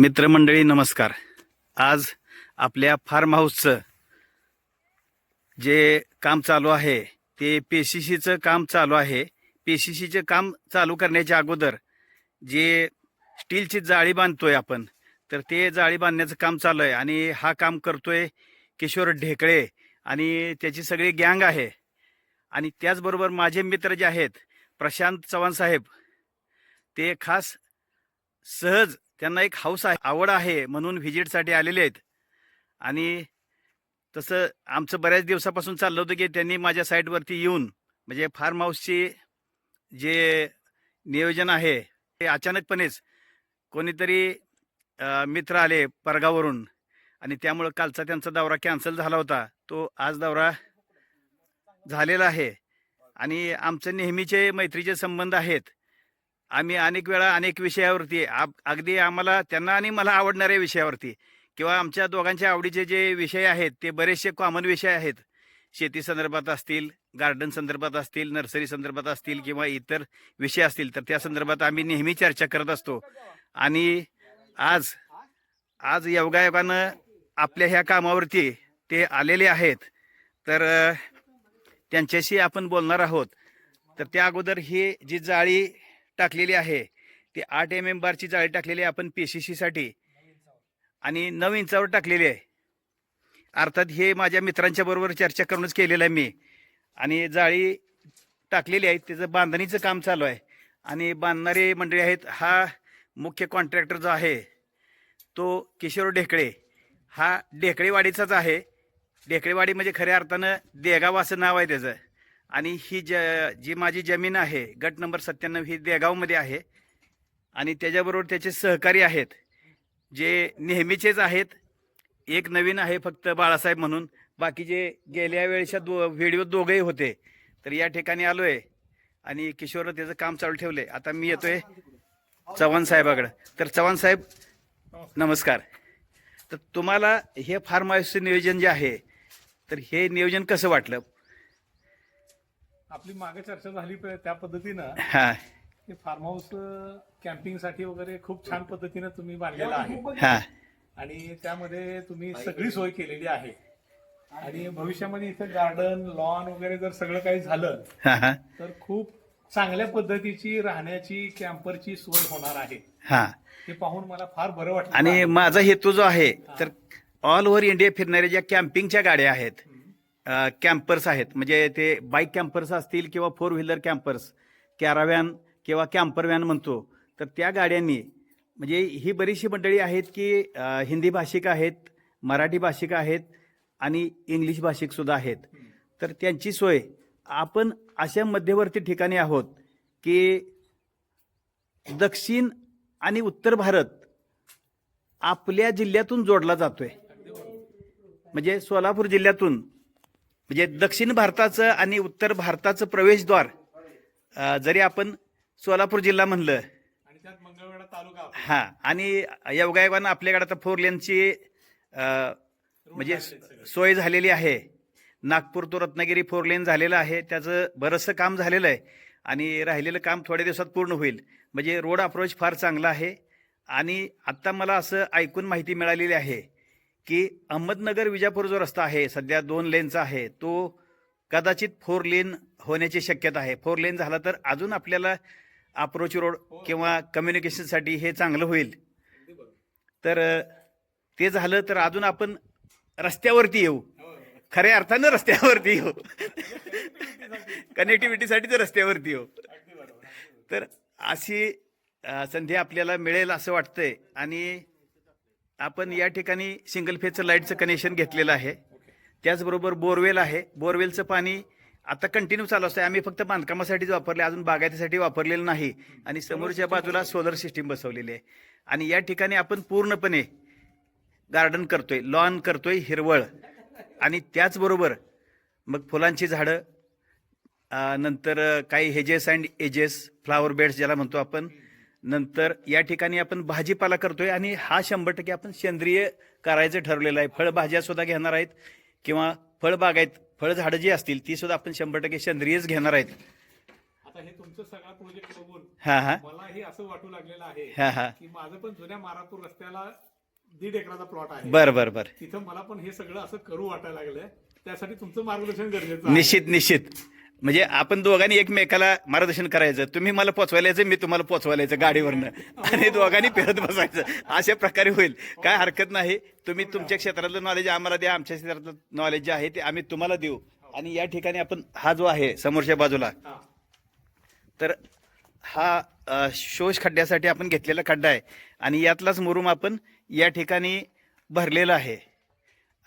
मित्रमंडळी नमस्कार. आज आपल्या फार्म हाऊसचं जे काम चालू आहे ते पीसीसीचं काम चालू आहे. पीसीसीचं काम चालू करण्याच्या अगोदर जे स्टीलची जाळी बांधतोय आपण, तर ते जाळी बांधण्याचं काम चालू आहे आणि हा काम करतोय किशोर ढेकळे आणि त्याची सगळी गँग आहे. आणि त्याचबरोबर माझे मित्र जे आहेत प्रशांत चव्हाण साहेब, ते खास सहज त्यांना एक हाऊस आहे, आवड आहे म्हणून व्हिजिटसाठी आलेले आहेत. आणि तसं आमचं बऱ्याच दिवसापासून चाललं होतं की त्यांनी माझ्या साईटवरती येऊन म्हणजे फार्म हाऊसची जे नियोजन आहे ते अचानकपणेच कोणीतरी मित्र आले परगावरून आणि त्यामुळं कालचा त्यांचा दौरा कॅन्सल झाला होता. तो आज दौरा झालेला आहे आणि आमचे नेहमीचे मैत्रीचे संबंध आहेत. आम्ही अनेक वेळा अनेक विषयावरती अगदी आम्हाला त्यांना आणि मला आवडणाऱ्या विषयावरती किंवा आमच्या दोघांच्या आवडीचे जे विषय आहेत ते बरेचसे कॉमन विषय आहेत. शेती संदर्भात असतील, गार्डन संदर्भात असतील, नर्सरी संदर्भात असतील किंवा इतर विषय असतील, तर त्या संदर्भात आम्ही नेहमी चर्चा करत असतो. आणि आज आज योगायोगानं आपल्या ह्या कामावरती ते आलेले आहेत. तर त्यांच्याशी आपण बोलणार आहोत. तर त्या अगोदर ही जी जाळी टाकलेली आहे ती 8 mm बारची जाळी टाकलेली आहे आपण पीसीसीसाठी आणि 9 इंचावर टाकलेली आहे. अर्थात हे माझ्या मित्रांच्या बरोबर चर्चा करूनच केलेलं आहे मी. आणि जाळी टाकलेली आहे, त्याचं बांधणीचं काम चालू आहे आणि बांधणारे मंडळी आहेत. हा मुख्य कॉन्ट्रॅक्टर जो आहे तो किशोर ढेकळे, हा ढेकळेवाडीचाच आहे. ढेकळेवाडी म्हणजे खऱ्या अर्थानं देगाव असं नाव आहे त्याचं. आणि ही जी माझी जमीन आहे गट नंबर 97 ही देगावमध्ये आहे. आणि त्याच्याबरोबर त्याचे सहकारी आहेत जे नेहमीचेच आहेत. एक नवीन आहे फक्त बाळासाहेब म्हणून, बाकीचे गेल्या वेळेच्या व्हिडिओ दोघेही होते. तर या ठिकाणी आलो आहे आणि किशोरनं त्याचं काम चालू ठेवलं आहे. आता मी येतोय चव्हाण साहेबाकडं. तर चव्हाण साहेब नमस्कार. तर तुम्हाला हे फार्म हाऊसचं नियोजन जे आहे तर हे नियोजन कसं वाटलं? आपली मागे चर्चा झाली त्या पद्धतीनं हां हे फार्म हाऊस कॅम्पिंगसाठी वगैरे खूप छान पद्धतीनं तुम्ही बांधलेलं आहे हां आणि त्यामध्ये तुम्ही सगळी सोय केलेली आहे. आणि भविष्यामध्ये इथे गार्डन, लॉन वगैरे जर सगळं काही झालं हां तर खूप चांगल्या पद्धतीची राहण्याची, कॅम्परची सोय होणार आहे. हां हे पाहून मला फार बरं वाटलं. आणि माझा हेतू जो आहे तर ऑल ओव्हर इंडिया फिरणाऱ्या ज्या कॅम्पिंगच्या गाड्या आहेत, कॅम्पर्स आहेत, म्हणजे ते बाईक कॅम्पर्स असतील किंवा 4 व्हीलर कॅम्पर्स, कॅराव्हॅन किंवा कॅम्पर व्हॅन म्हणतो, तर त्या गाड्यांनी म्हणजे ही बरीचशी मंडळी आहेत की हिंदी भाषिक आहेत, मराठी भाषिक आहेत आणि इंग्लिश भाषिक सुद्धा आहेत. तर त्यांची सोय आपण अशा मध्यवर्ती ठिकाणी आहोत की दक्षिण आणि उत्तर भारत आपल्या जिल्ह्यातून जोडला जातोय. म्हणजे सोलापूर जिल्ह्यातून, म्हणजे दक्षिण भारताचं आणि उत्तर भारताचं प्रवेशद्वार जरी आपण सोलापूर जिल्हा म्हणलं आणि त्यात मंगळवेढा तालुका. हां, आणि योगायोगानं आपल्याकडे आता 4 लेनची म्हणजे सोय झालेली आहे. नागपूर तो रत्नागिरी 4 लेन झालेलं आहे. त्याचं बरंचसं काम झालेलं आहे आणि राहिलेलं काम थोड्या दिवसात पूर्ण होईल. म्हणजे रोड अप्रोच फार चांगला आहे. आणि आत्ता मला असं ऐकून माहिती मिळालेली आहे की अहमदनगर विजापूर जो रस्ता आहे सध्या 2 लेनचा आहे, तो कदाचित 4 लेन होण्याची शक्यता आहे. 4 लेन झाला तर अजून आपल्याला अप्रोच रोड किंवा कम्युनिकेशनसाठी हे चांगलं होईल. तर ते झालं तर अजून आपण रस्त्यावरती येऊ, खऱ्या अर्थानं रस्त्यावरती येऊ, कनेक्टिव्हिटीसाठी तर रस्त्यावरती येऊ. तर अशी संधी आपल्याला मिळेल असं वाटतंय. आणि आपण या ठिकाणी सिंगल फेजचं लाईटचं कनेक्शन घेतलेलं आहे. त्याचबरोबर बोरवेल आहे. बोरवेलचं पाणी आता कंटिन्यू चालू असतं. आम्ही फक्त बांधकामासाठीच वापरले, अजून बागायतीसाठी वापरलेलं नाही. आणि समोरच्या बाजूला सोलर सिस्टीम बसवलेली आहे. आणि या ठिकाणी आपण पूर्णपणे गार्डन करतोय, लॉन करतोय, हिरवळ. आणि त्याचबरोबर मग फुलांची झाडं, नंतर काही hedges and edges, flower beds ज्याला म्हणतो आपण. नंतर या ठिकाणी आपण भाजीपाला करतोय आणि हा 100% आपण सेंद्रिय करायचं ठरलेलं आहे. फळभाज्या सुद्धा घेणार आहेत किंवा फळबागायत, फळझाडं जी असतील ती सुद्धा आपण 100% सेंद्रियच घेणार आहेत. आता आता हे तुमचं सगळा प्रोजेक्ट बघून हा हा मलाही असं वाटू लागलेलं आहे हा हा की माझं पण जुन्या मारापूर रस्त्याला 1.5 एकराचा प्लॉट आहे. बर बर बर तिथं मला पण हे सगळं असं करू वाटायला लागलंय. त्यासाठी तुमचं मार्गदर्शन गरजेचं आहे. निश्चित निश्चित. म्हणजे आपण दोघांनी एकमेकाला मार्गदर्शन करायचं, तुम्ही मला पोचवायला यायचं, मी तुम्हाला पोचवायला यायचं गाडीवरनं आणि दोघांनी फिरत बसायचं. अशा प्रकारे होईल, काय हरकत नाही. तुम्ही तुमच्या क्षेत्रातलं नॉलेज आम्हाला द्या, आमच्या क्षेत्रातलं नॉलेज जे आहे ते आम्ही तुम्हाला देऊ. आणि या ठिकाणी आपण हा जो आहे समोरच्या बाजूला, हा. तर हा शोष खड्ड्यासाठी आपण घेतलेला खड्डा आहे आणि यातलाच मुरुम आपण या ठिकाणी भरलेला आहे.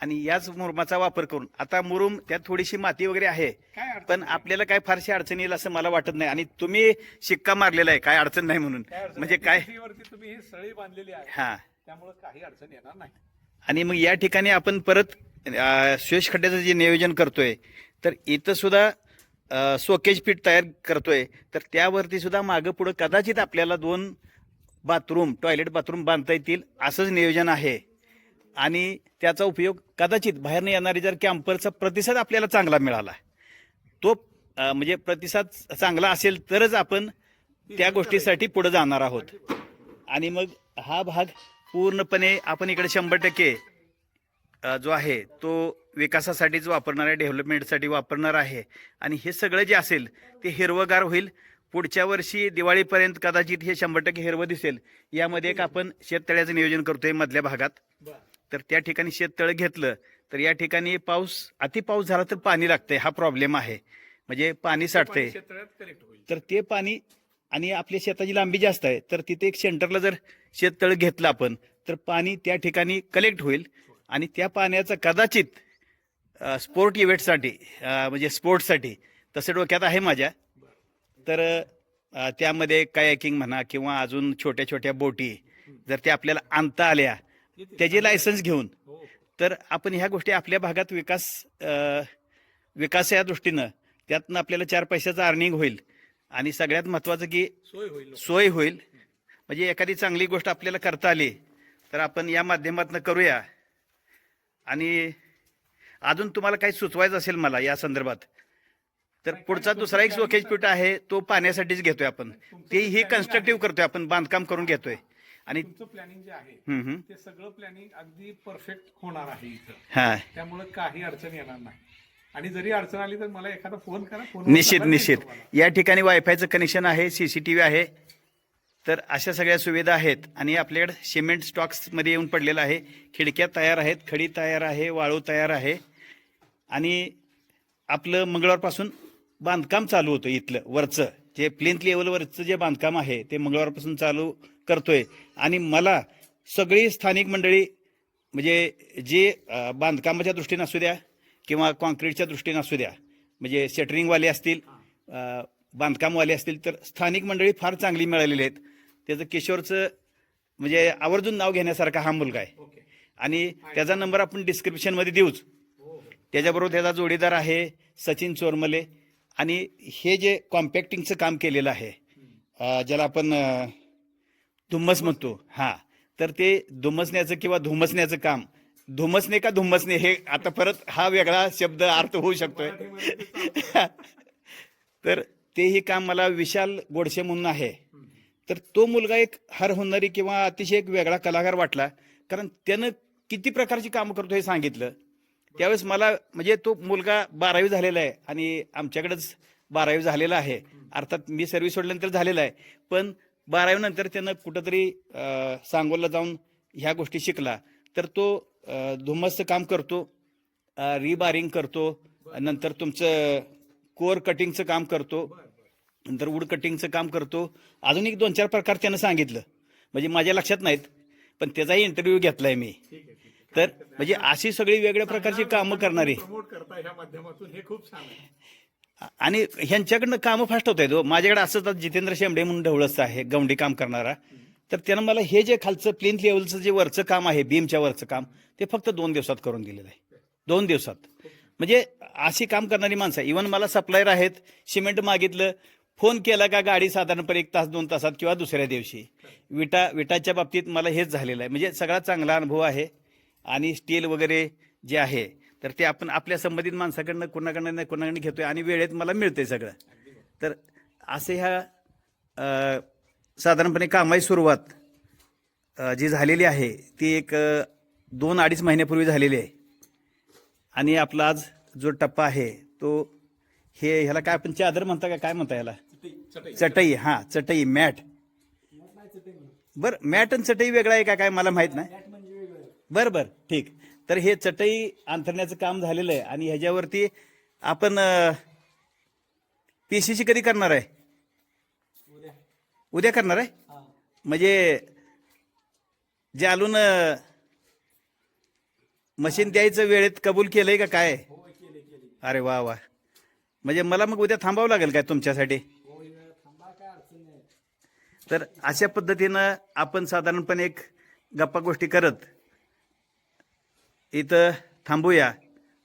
आणि याच मुरुमाचा वापर करून आता मुरुम त्यात थोडीशी माती वगैरे आहे, काय अडचण पण नाही. आपल्याला काय फारशी अडचण येईल असं मला वाटत नाही. आणि तुम्ही शिक्का मारलेला आहे काय अडचण नाही म्हणून, काय अडचण म्हणजे नाही. काय PVC वरती तुम्ही ही सळी बांधलेली आहे, हा. त्यामुळे काही अडचण येणार नाही. आणि मग या ठिकाणी आपण परत शोष खड्ड्याचं जे नियोजन करतोय, तर इथं सुद्धा सोकेज पीठ तयार करतोय, तर त्यावरती सुद्धा मागं पुढं कदाचित आपल्याला 2 बाथरूम, टॉयलेट बाथरूम बांधता येतील असंच नियोजन आहे. आणि त्याचा उपयोग कदाचित बाहेरनं येणारी जर कॅम्परचा प्रतिसाद आपल्याला चांगला मिळाला, तो म्हणजे प्रतिसाद चांगला असेल तरच आपण त्या गोष्टीसाठी पुढे जाणार आहोत. आणि मग हा भाग पूर्णपणे आपण इकडे 100% जो आहे तो विकासासाठीच वापरणार आहे, डेव्हलपमेंटसाठी वापरणार आहे. आणि हे सगळं जे असेल ते हिरवगार होईल. पुढच्या वर्षी दिवाळीपर्यंत कदाचित हे 100% हिरवं दिसेल. यामध्ये एक आपण शेततळ्याचं नियोजन करतोय मधल्या भागात, बरं. तर त्या ठिकाणी शेततळं घेतलं तर या ठिकाणी अति पाऊस झाला तर पाणी लागतंय, हा प्रॉब्लेम आहे. म्हणजे पाणी साठतंय, क्षेत्रात कलेक्ट होईल. तर ते पाणी, आणि आपल्या शेताची लांबी जास्त आहे, तर तिथे एक सेंटरला जर शेततळं घेतलं आपण, तर पाणी त्या ठिकाणी कलेक्ट होईल. आणि त्या पाण्याचा कदाचित स्पोर्ट इव्हेंटसाठी म्हणजे स्पोर्ट्ससाठी तसं डोक्यात आहे माझ्या. तर त्यामध्ये कायाकिंग म्हणा किंवा अजून छोट्या छोट्या बोटी जर त्या आपल्याला आणता आल्या त्याचे लायसन्स घेऊन, हो. तर आपण ह्या गोष्टी आपल्या भागात विकास या दृष्टीनं त्यातनं आपल्याला 4 पैशाचं अर्निंग होईल. आणि सगळ्यात महत्त्वाचं की सोय होईल. सोय होईल. म्हणजे एखादी चांगली गोष्ट आपल्याला करता आली तर आपण या माध्यमातून करूया. आणि अजून तुम्हाला काही सुचवायचं असेल मला या संदर्भात, तर पुढचा दुसरा एक सोकेज पीठ आहे, तो पाण्यासाठीच घेतोय आपण. तेही कन्स्ट्रक्टिव्ह करतोय आपण, बांधकाम करून घेतोय. आणि तुमचं प्लॅनिंग जे आहे हम्म. ते सगळं प्लॅनिंग अगदी परफेक्ट होणार आहे इथं. हा, त्यामुळे काही अडचण येणार नाही. आणि जरी अडचण आली तर मला एखादा फोन करा. निश्चित. या ठिकाणी वायफायचं कनेक्शन आहे, CCTV आहे, तर अशा सगळ्या सुविधा आहेत. आणि आपल्याकडे सिमेंट स्टॉक्समध्ये येऊन पडलेलं आहे. खिडक्या तयार आहेत, खडी तयार आहे, वाळू तयार आहे. आणि आपलं मंगळवारपासून बांधकाम चालू होतं. इथलं वरचं जे प्लिंथ लेवलवरचं जे बांधकाम आहे ते मंगळवारपासून चालू करतोय. आणि मला सगळी स्थानिक मंडळी, म्हणजे जे बांधकामाच्या दृष्टीने असू द्या किंवा कॉन्क्रीटच्या दृष्टीने असू द्या, म्हणजे शटरिंगवाले असतील, बांधकामवाले असतील, तर स्थानिक मंडळी फार चांगली मिळालेली आहेत. त्याचं किशोरचं म्हणजे आवर्जून नाव घेण्यासारखा हा मुलगा आहे. ओके. आणि त्याचा नंबर आपण डिस्क्रिप्शनमध्ये देऊच. त्याच्याबरोबर त्याचा जोडीदार आहे सचिन चोरमले. आणि हे जे कॉम्पॅक्टिंगचं काम केलेलं आहे, ज्याला आपण धुम्मस म्हणतो, हां, तर ते धुम्मसण्याचं किंवा धुमसण्याचं काम, धुमसणे का धुम्मसणे हे आता परत हा वेगळा शब्द अर्थ होऊ शकतोय. तर तेही काम मला विशाल गोडसे म्हणून आहे. तर तो मुलगा एक हर हुन्नरी किंवा अतिशय एक वेगळा कलाकार वाटला, कारण त्यानं किती प्रकारची कामं करतो हे सांगितलं. त्यावेळेस मला म्हणजे तो मुलगा 12वी झालेला आहे आणि आमच्याकडेच 12वी झालेला आहे. अर्थात मी सर्व्हिस सोडल्यानंतर झालेला आहे, पण 12वी नंतर त्यानं कुठंतरी सांगोलला जाऊन ह्या गोष्टी शिकला. तर तो धुम्मसचं काम करतो, रिबारिंग करतो, नंतर तुमचं कोर कटिंगचं काम करतो, नंतर वूड कटिंगचं काम करतो. अजून एक 2-4 प्रकार त्यानं सांगितलं, म्हणजे माझ्या लक्षात नाहीत, पण त्याचाही इंटरव्ह्यू घेतलाय मी. तर म्हणजे अशी सगळी वेगळ्या प्रकारची कामं करणारी, प्रमोट करता ह्या माध्यमातून, हे खूप छान आहे. आणि ह्यांच्याकडनं कामं फास्ट होत आहेत. माझ्याकडे असंच जितेंद्र शेंबडे म्हणून ढवळचं आहे, गवंडी काम करणारा. तर त्यानं मला हे जे खालचं प्लिंथ लेवलचं जे वरचं काम आहे, बीमच्या वरचं काम, ते फक्त 2 दिवसात करून दिलेलं आहे. 2 दिवसात. म्हणजे अशी काम करणारी माणसं आहे. इव्हन मला सप्लायर आहेत, सिमेंट मागितलं, फोन केला का गाडी साधारणपणे 1 तास 2 तासात किंवा दुसऱ्या दिवशी. विटाच्या बाबतीत मला हेच झालेलं आहे. म्हणजे सगळा चांगला अनुभव आहे. आणि स्टील वगैरे जे आहे तर ते आपण आपल्या संबंधित माणसाकडनं कोणाकडनं घेतोय आणि वेळेत मला मिळतंय सगळं. तर असे ह्या साधारणपणे कामाची सुरुवात जी झालेली आहे ती एक 2-2.5 महिन्यापूर्वी झालेली आहे. आणि आपला आज जो टप्पा आहे तो ह्याला काय आपण चादर म्हणता का काय म्हणता ह्याला? चटई. हां, चटई, मॅट. बरं, मॅट आणि चटई वेगळा आहे का काय मला माहित नाही. बरं बरं, ठीक. तर हे चटई अंथरण्याचं काम झालेलं आहे आणि ह्याच्यावरती आपण PCC कधी करणार आहे? उद्या करणार आहे. म्हणजे जालून मशीन द्यायचं वेळेत कबूल केलंय का काय? अरे वा वा. म्हणजे मला मग उद्या थांबावं लागेल काय तुमच्यासाठी? तर अशा पद्धतीनं आपण साधारणपणे एक गप्पा गोष्टी करत इथं थांबूया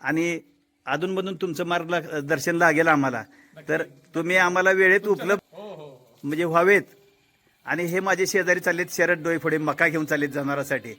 आणि अधूनमधून तुमचं मार्गदर्शन लागेल आम्हाला. तर तुम्ही आम्हाला वेळेत उपलब्ध म्हणजे व्हावेत. आणि हे माझे शेजारी चाललेत शरद डोईफोडे, मका घेऊन चाललेत जनावरांसाठी.